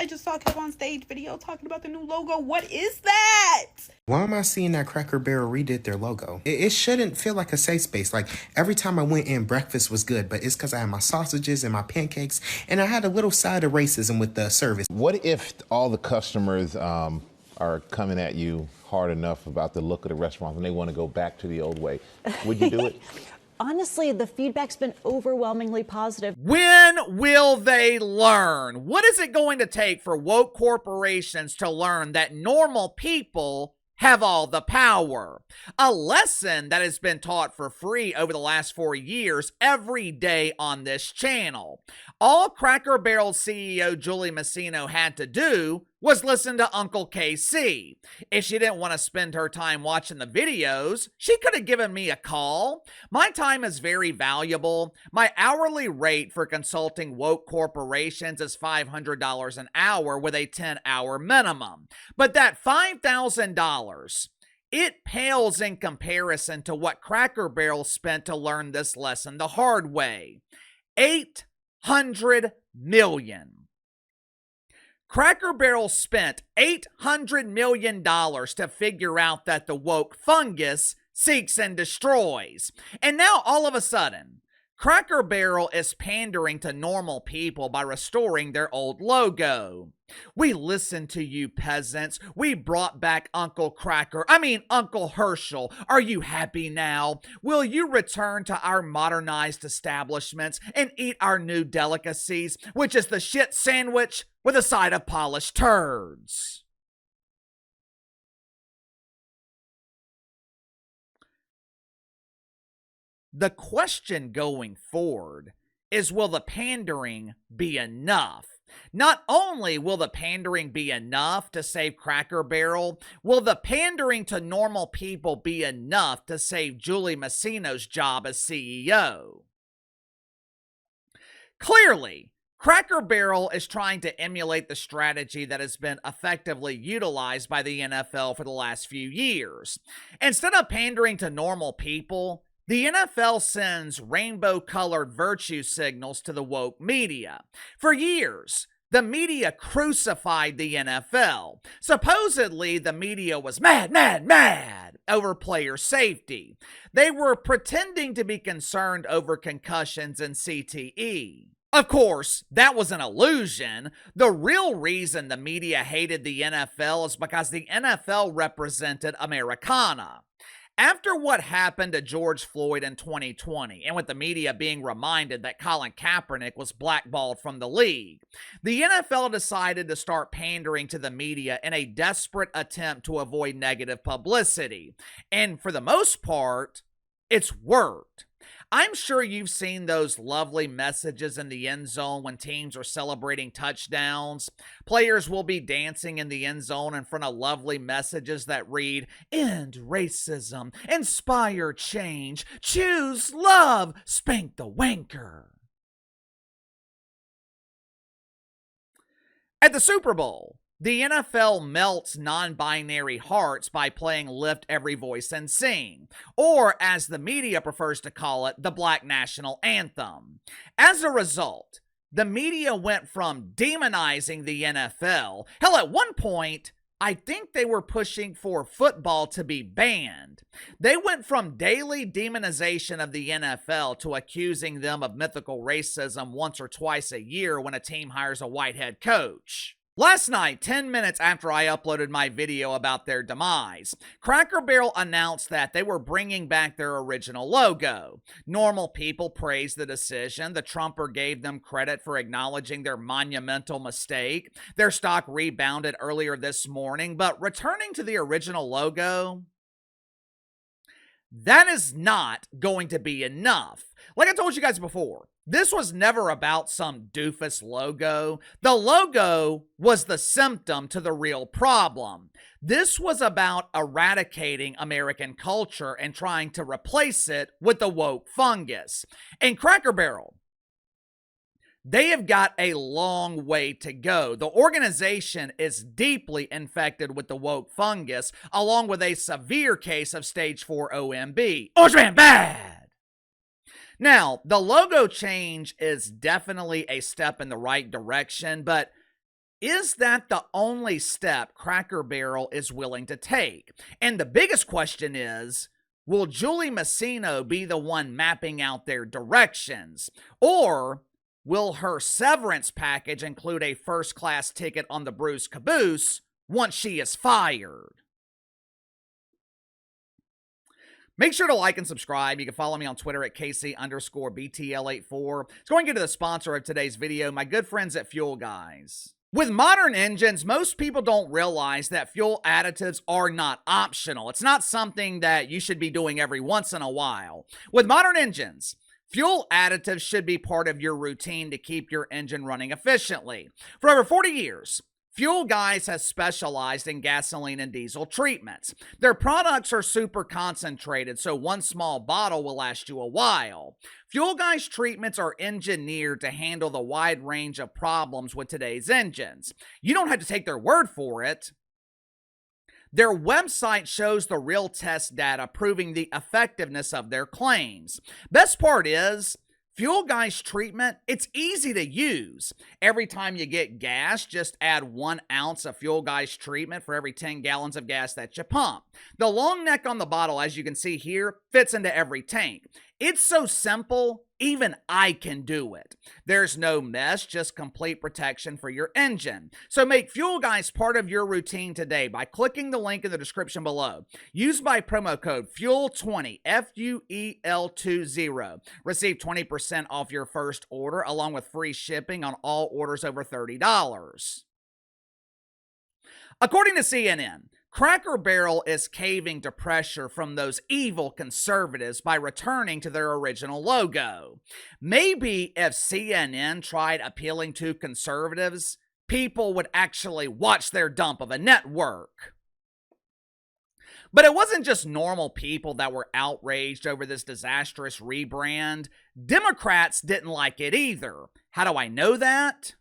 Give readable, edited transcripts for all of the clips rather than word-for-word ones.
I just saw Kev on stage video talking about the new logo. What is that? Why am I seeing that Cracker Barrel redid their logo? It shouldn't feel like a safe space. Like, every time I went in, breakfast was good, but it's because I had my sausages and my pancakes, and I had a little side of racism with the service. What if all the customers are coming at you hard enough about the look of the restaurant and they want to go back to the old way? Would you do it? Honestly, the feedback's been overwhelmingly positive. When will they learn? What is it going to take for woke corporations to learn that normal people have all the power? A lesson that has been taught for free over the last 4 years every day on this channel. All Cracker Barrel CEO Julie Masino had to do was listen to Uncle KC. If she didn't want to spend her time watching the videos, she could have given me a call. My time is very valuable. My hourly rate for consulting woke corporations is $500 an hour with a 10-hour minimum. But that $5,000, it pales in comparison to what Cracker Barrel spent to learn this lesson the hard way. $800 million. Cracker Barrel spent $800 million to figure out that the woke fungus seeks and destroys. And now all of a sudden, Cracker Barrel is pandering to normal people by restoring their old logo. We listened to you peasants. We brought back Uncle Herschel. Are you happy now? Will you return to our modernized establishments and eat our new delicacies, which is the shit sandwich with a side of polished turds? The question going forward is, will the pandering be enough? Not only will the pandering be enough to save Cracker Barrel, will the pandering to normal people be enough to save Julie Masino's job as CEO? Clearly, Cracker Barrel is trying to emulate the strategy that has been effectively utilized by the NFL for the last few years. Instead of pandering to normal people, the NFL sends rainbow-colored virtue signals to the woke media. For years, the media crucified the NFL. Supposedly, the media was mad over player safety. They were pretending to be concerned over concussions and CTE. Of course, that was an illusion. The real reason the media hated the NFL is because the NFL represented Americana. After what happened to George Floyd in 2020, and with the media being reminded that Colin Kaepernick was blackballed from the league, the NFL decided to start pandering to the media in a desperate attempt to avoid negative publicity. And for the most part, it's worked. I'm sure you've seen those lovely messages in the end zone when teams are celebrating touchdowns. Players will be dancing in the end zone in front of lovely messages that read, "End racism, inspire change, choose love, spank the wanker." At the Super Bowl, the NFL melts non-binary hearts by playing Lift Every Voice and Sing, or as the media prefers to call it, the Black National Anthem. As a result, the media went from demonizing the NFL. Hell, at one point, I think they were pushing for football to be banned. They went from daily demonization of the NFL to accusing them of mythical racism once or twice a year when a team hires a white head coach. Last night, 10 minutes after I uploaded my video about their demise, Cracker Barrel announced that they were bringing back their original logo. Normal people praised the decision. The Trumper gave them credit for acknowledging their monumental mistake. Their stock rebounded earlier this morning, but returning to the original logo, that is not going to be enough. Like I told you guys before, this was never about some doofus logo. The logo was the symptom to the real problem. This was about eradicating American culture and trying to replace it with the woke fungus. And Cracker Barrel, they have got a long way to go. The organization is deeply infected with the woke fungus, along with a severe case of stage 4 OMB. Orange Man bad! Now, the logo change is definitely a step in the right direction, but Is that the only step Cracker Barrel is willing to take? And the biggest question is, will Julie Masino be the one mapping out their directions? Or will her severance package include a first-class ticket on the Bruce Caboose once she is fired? Make sure to like and subscribe. You can follow me on Twitter at KC_BTL84. Let's go and get to the sponsor of today's video, my good friends at Fuel Guys. With modern engines, most people don't realize that fuel additives are not optional. It's not something that you should be doing every once in a while. With modern engines, fuel additives should be part of your routine to keep your engine running efficiently. For over 40 years, Fuel Guys has specialized in gasoline and diesel treatments. Their products are super concentrated, so one small bottle will last you a while. Fuel Guys treatments are engineered to handle the wide range of problems with today's engines. You don't have to take their word for it. Their website shows the real test data proving the effectiveness of their claims. Best part is, Fuel Guys treatment, it's easy to use. Every time you get gas, just add 1 ounce of Fuel Guys treatment for every 10 gallons of gas that you pump. The long neck on the bottle, as you can see here, fits into every tank. It's so simple, even I can do it. There's no mess, just complete protection for your engine. So make Fuel Guys part of your routine today by clicking the link in the description below. Use my promo code FUEL20, FUEL20. Receive 20% off your first order along with free shipping on all orders over $30. According to CNN, Cracker Barrel is caving to pressure from those evil conservatives by returning to their original logo. Maybe if CNN tried appealing to conservatives, people would actually watch their dump of a network. But it wasn't just normal people that were outraged over this disastrous rebrand. Democrats didn't like it either. How do I know that?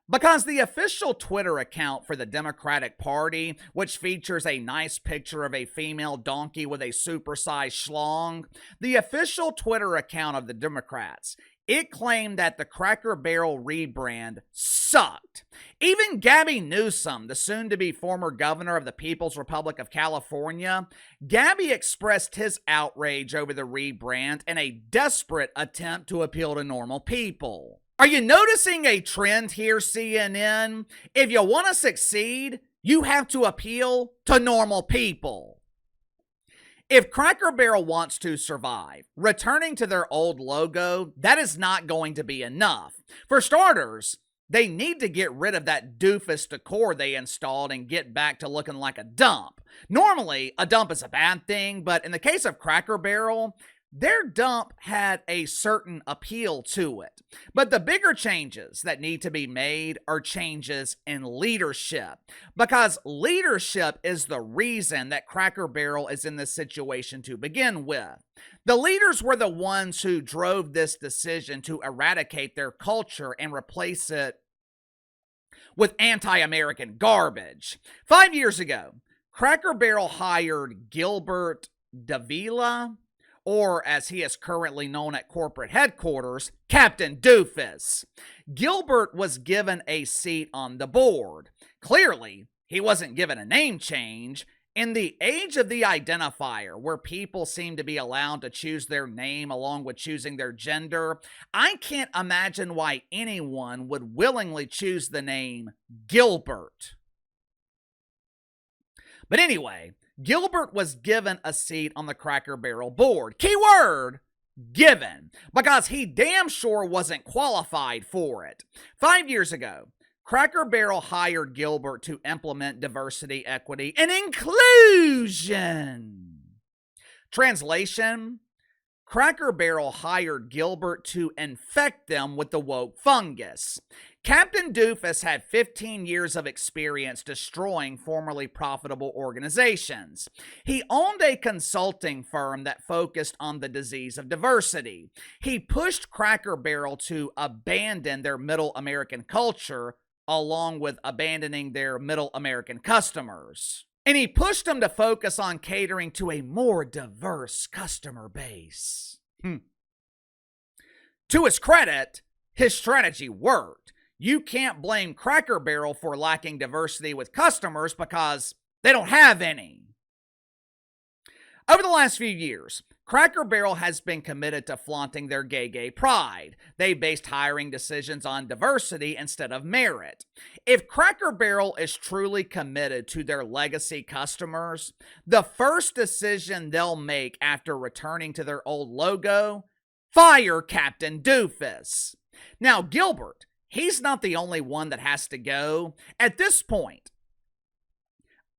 Because the official Twitter account for the Democratic Party, which features a nice picture of a female donkey with a supersized schlong, the official Twitter account of the Democrats, it claimed that the Cracker Barrel rebrand sucked. Even Gabby Newsom, the soon-to-be former governor of the People's Republic of California, Gabby expressed his outrage over the rebrand in a desperate attempt to appeal to normal people. Are you noticing a trend here, CNN? If you want to succeed, you have to appeal to normal people. If Cracker Barrel wants to survive, returning to their old logo, that is not going to be enough. For starters, they need to get rid of that doofus decor they installed and get back to looking like a dump. Normally, a dump is a bad thing, but in the case of Cracker Barrel, their dump had a certain appeal to it. But the bigger changes that need to be made are changes in leadership. Because leadership is the reason that Cracker Barrel is in this situation to begin with. The leaders were the ones who drove this decision to eradicate their culture and replace it with anti-American garbage. 5 years ago, Cracker Barrel hired Gilbert Davila, or as he is currently known at corporate headquarters, Captain Doofus. Gilbert was given a seat on the board. Clearly, he wasn't given a name change. In the age of the identifier, where people seem to be allowed to choose their name along with choosing their gender, I can't imagine why anyone would willingly choose the name Gilbert. But anyway, Gilbert was given a seat on the Cracker Barrel board. Keyword, given, because he damn sure wasn't qualified for it. 5 years ago, Cracker Barrel hired Gilbert to implement diversity, equity, and inclusion. Translation: Cracker Barrel hired Gilbert to infect them with the woke fungus. Captain Doofus had 15 years of experience destroying formerly profitable organizations. He owned a consulting firm that focused on the disease of diversity. He pushed Cracker Barrel to abandon their Middle American culture, along with abandoning their Middle American customers. And he pushed them to focus on catering to a more diverse customer base. To his credit, his strategy worked. you can't blame Cracker Barrel for lacking diversity with customers because they don't have any. Over the last few years, Cracker Barrel has been committed to flaunting their gay pride. They based hiring decisions on diversity instead of merit. If Cracker Barrel is truly committed to their legacy customers, the first decision they'll make after returning to their old logo, fire Captain Doofus. Now, Gilbert, he's not the only one that has to go. At this point,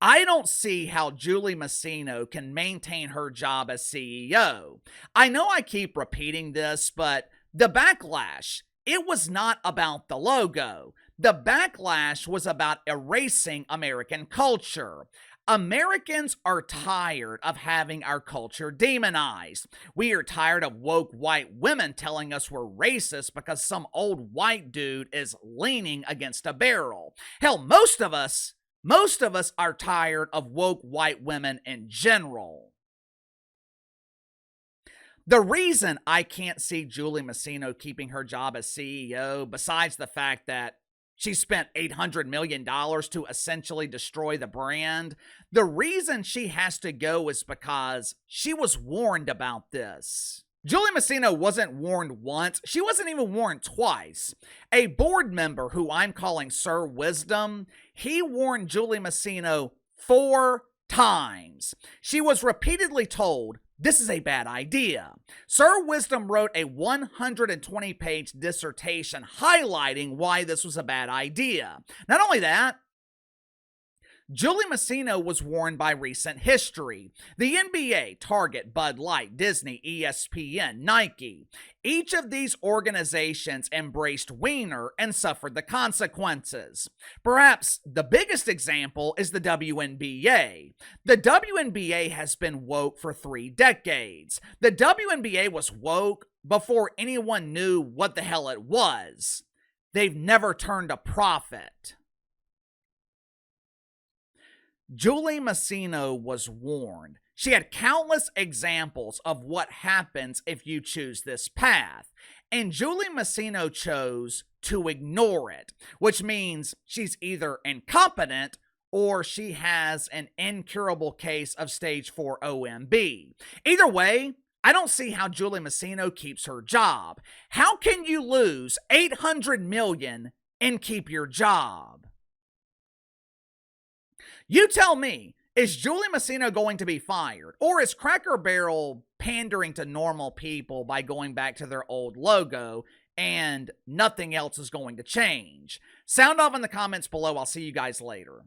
I don't see how Julie Masino can maintain her job as CEO. I know I keep repeating this, but the backlash, it was not about the logo. The backlash was about erasing American culture. Americans are tired of having our culture demonized. We are tired of woke white women telling us we're racist because some old white dude is leaning against a barrel. Hell, most of us are tired of woke white women in general. The reason I can't see Julie Masino keeping her job as CEO, besides the fact that she spent $800 million to essentially destroy the brand, the reason she has to go is because she was warned about this. Julie Masino wasn't warned once. She wasn't even warned twice. A board member who I'm calling Sir Wisdom, he warned Julie Masino 4 times. She was repeatedly told, this is a bad idea. Sir Wisdom wrote a 120-page dissertation highlighting why this was a bad idea. Not only that, Julie Masino was warned by recent history. The NBA, Target, Bud Light, Disney, ESPN, Nike. Each of these organizations embraced Wiener and suffered the consequences. Perhaps the biggest example is the WNBA. The WNBA has been woke for 3 decades. The WNBA was woke before anyone knew what the hell it was. They've never turned a profit. Julie Masino was warned. She had countless examples of what happens if you choose this path. And Julie Masino chose to ignore it, which means she's either incompetent or she has an incurable case of stage 4 OMB. Either way, I don't see how Julie Masino keeps her job. How can you lose $800 million and keep your job? You tell me, is Julie Masino going to be fired? Or is Cracker Barrel pandering to normal people by going back to their old logo and nothing else is going to change? Sound off in the comments below. I'll see you guys later.